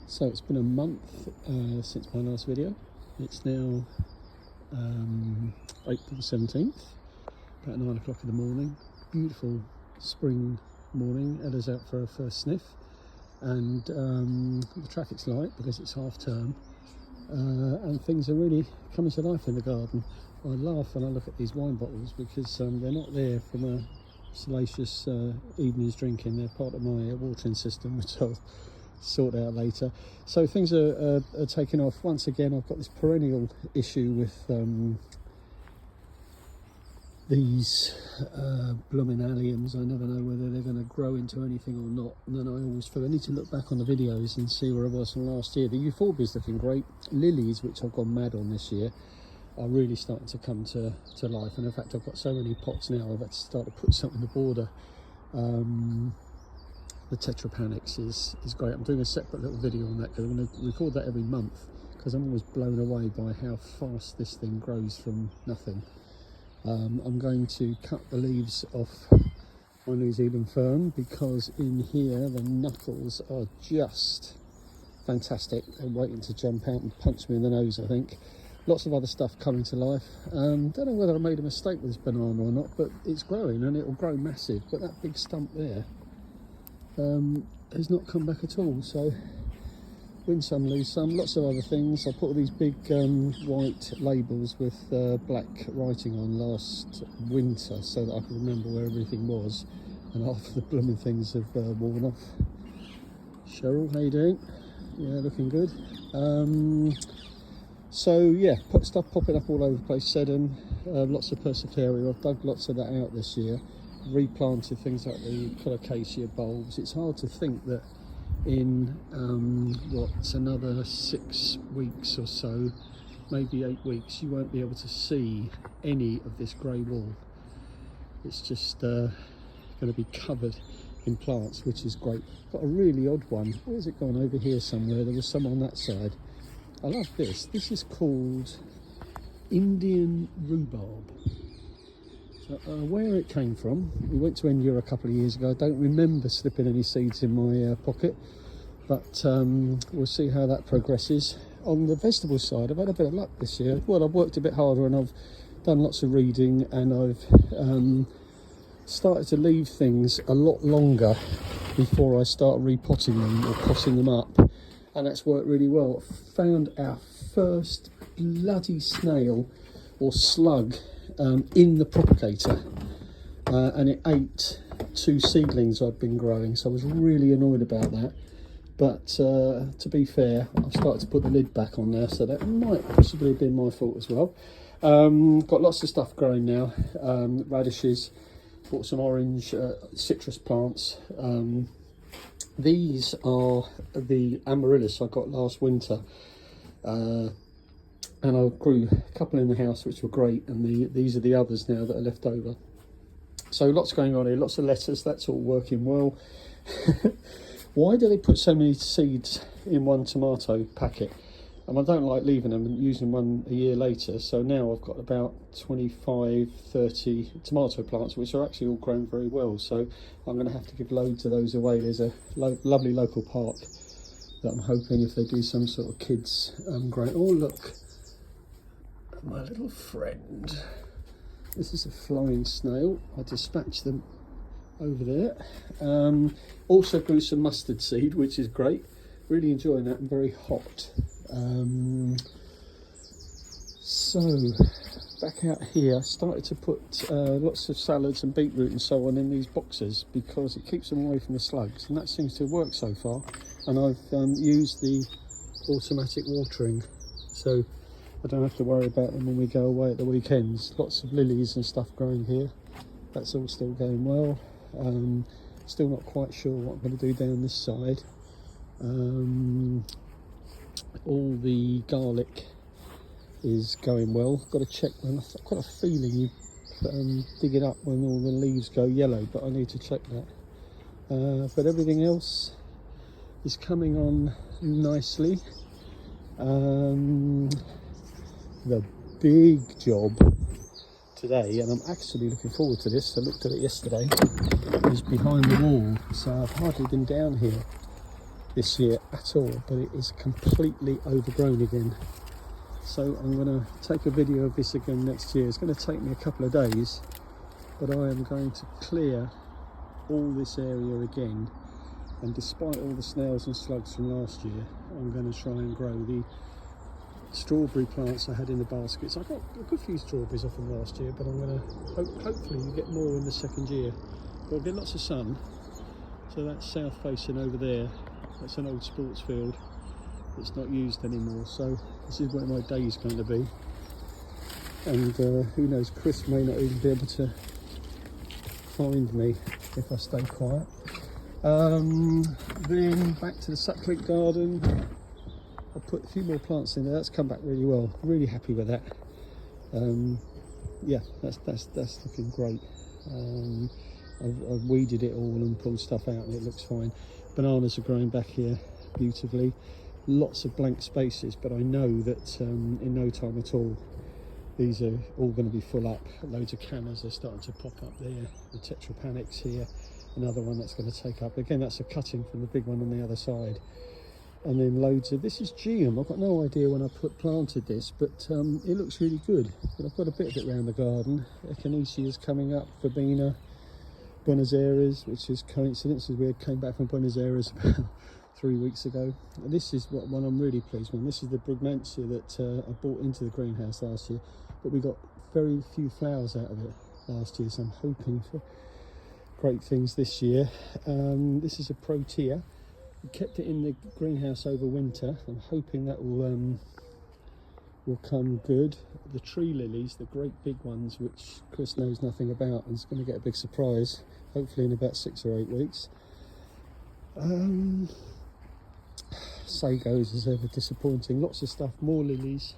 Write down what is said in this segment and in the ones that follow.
So it's been a month since my last video. It's now April 17th, about 9 o'clock in the morning. Beautiful spring morning. Ella's out for her first sniff, and the traffic's light because it's half term, and things are really coming to life in the garden. I laugh when I look at these wine bottles because they're not there from a salacious evening's drinking. They're part of my watering system, which I'll sort out later. So things are taking off. Once again, I've got this perennial issue with these blooming alliums. I never know whether they're going to grow into anything or not, and then I always feel I need to look back on the videos and see where I was from last year. The euphorbia's looking great. Lilies, which I've gone mad on this year, are really starting to come to life, and in fact I've got so many pots now I've had to start to put something in the border. The Tetrapanax is great. I'm doing a separate little video on that because I'm going to record that every month because I'm always blown away by how fast this thing grows from nothing. I'm going to cut the leaves off my New Zealand fern because in here the knuckles are just fantastic. They're waiting to jump out and punch me in the nose, I think. Lots of other stuff coming to life. Don't know whether I made a mistake with this banana or not, but it's growing and it will grow massive. But that big stump there has not come back at all. So win some, lose some. Lots of other things. I put all these big white labels with black writing on last winter so that I can remember where everything was. And half the blooming things have worn off. Cheryl, how you doing? Yeah, looking good. So yeah, stuff popping up all over the place. Sedum, lots of Persicaria. I've dug lots of that out this year. Replanted things like the Colocasia bulbs. It's hard to think that in what's another 6 weeks or so, maybe 8 weeks, you won't be able to see any of this grey wall. It's just going to be covered in plants, which is great. Got a really odd one. Where's it gone? Over here somewhere. There was some on that side. I love this. This is called Indian rhubarb. So, where it came from, we went to India a couple of years ago. I don't remember slipping any seeds in my pocket, but we'll see how that progresses. On the vegetable side, I've had a bit of luck this year. Well, I've worked a bit harder and I've done lots of reading, and I've started to leave things a lot longer before I start repotting them or potting them up. And that's worked really well. Found our first bloody snail or slug in the propagator, and it ate 2 seedlings I'd been growing, so I was really annoyed about that. But to be fair, I've started to put the lid back on now, so that might possibly have been my fault as well. Got lots of stuff growing now. Radishes, bought some orange citrus plants. These are the amaryllis I got last winter, and I grew a couple in the house which were great, and these are the others now that are left over. So lots going on here, lots of lettuce, that's all working well. Why do they put so many seeds in one tomato packet? And I don't like leaving them and using one a year later, so now I've got about 25-30 tomato plants which are actually all grown very well, so I'm going to have to give loads of those away. There's a lovely local park that I'm hoping, if they do some sort of kids grow. Oh look, my little friend, this is a flying snail. I dispatched them over there. Also grew some mustard seed, which is great, really enjoying that, and very hot. So back out here, I started to put lots of salads and beetroot and so on in these boxes because it keeps them away from the slugs, and that seems to work so far. And I've used the automatic watering, so I don't have to worry about them when we go away at the weekends. Lots of lilies and stuff growing here. That's all still going well. Still not quite sure what I'm going to do down this side. All the garlic is going well. Got to check when. I've got a feeling you dig it up when all the leaves go yellow, but I need to check that. But everything else is coming on nicely. The big job today, and I'm actually looking forward to this, I looked at it yesterday, is behind the wall. So I've hardly been down here this year at all, but it is completely overgrown again. So I'm going to take a video of this again next year. It's going to take me a couple of days, but I am going to clear all this area again, and despite all the snails and slugs from last year, I'm going to try and grow the strawberry plants I had in the baskets. I got a good few strawberries off them last year, but I'm going to hopefully get more in the second year. But I'll get lots of sun. So that's south facing over there. That's an old sports field that's not used anymore. So this is where my day is going to be. And who knows, Chris may not even be able to find me if I stay quiet. Then back to the succulent garden. I put a few more plants in there. That's come back really well. Really happy with that. Yeah, that's looking great. I've weeded it all and pulled stuff out, and it looks fine. Bananas are growing back here beautifully. Lots of blank spaces, but I know that in no time at all these are all going to be full up. Loads of cannas are starting to pop up there. The tetrapanics here, another one that's going to take up. Again, that's a cutting from the big one on the other side. And then loads of, this is geum. I've got no idea when I planted this, but it looks really good. But I've got a bit of it around the garden. Echinacea is coming up, verbena, Buenos Aires, which is coincidence as we came back from Buenos Aires about 3 weeks ago. And this is one I'm really pleased with. This is the Brugmansia that I bought into the greenhouse last year, but we got very few flowers out of it last year, so I'm hoping for great things this year. This is a Protea. We kept it in the greenhouse over winter. I'm hoping that will come good. The tree lilies, the great big ones, which Chris knows nothing about, and is going to get a big surprise, hopefully in about 6 or 8 weeks. Sagos is ever disappointing. Lots of stuff, more lilies.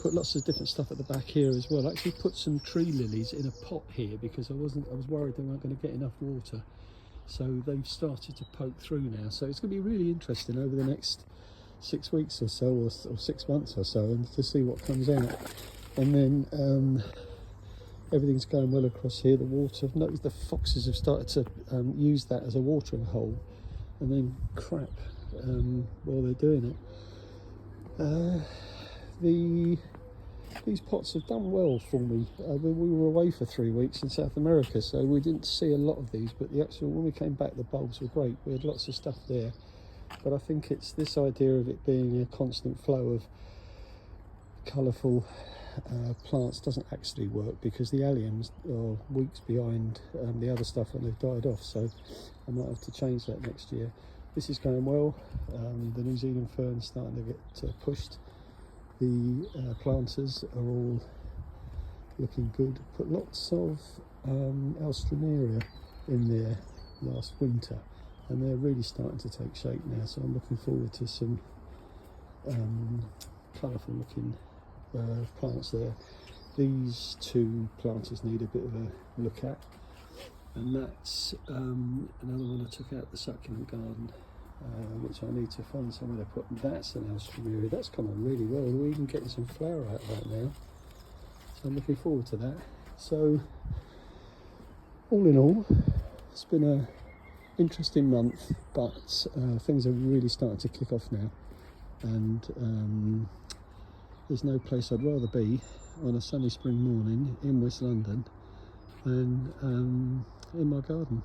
Put lots of different stuff at the back here as well. I actually put some tree lilies in a pot here because I was worried they weren't going to get enough water. So they've started to poke through now. So it's going to be really interesting over the next 6 weeks or so, or 6 months or so, and to see what comes out. And then everything's going well across here. The water, I've noticed the foxes have started to use that as a watering hole and then crap while they're doing it. These pots have done well for me. We were away for 3 weeks in South America, so we didn't see a lot of these, but when we came back, the bulbs were great. We had lots of stuff there. But I think it's this idea of it being a constant flow of colourful plants doesn't actually work, because the alliums are weeks behind the other stuff when they've died off, so I might have to change that next year. This is going well. The New Zealand fern's starting to get pushed. The planters are all looking good. Put lots of Alstroemeria in there last winter, and they're really starting to take shape now, so I'm looking forward to some colourful looking plants there. These two planters need a bit of a look at, and that's another one I took out the succulent garden, which I need to find somewhere to put. That's an Alstroemeria. That's come on really well. We're even getting some flower out of that now, so I'm looking forward to that. So all in all, it's been a interesting month, but things are really starting to kick off now, and there's no place I'd rather be on a sunny spring morning in West London than in my garden.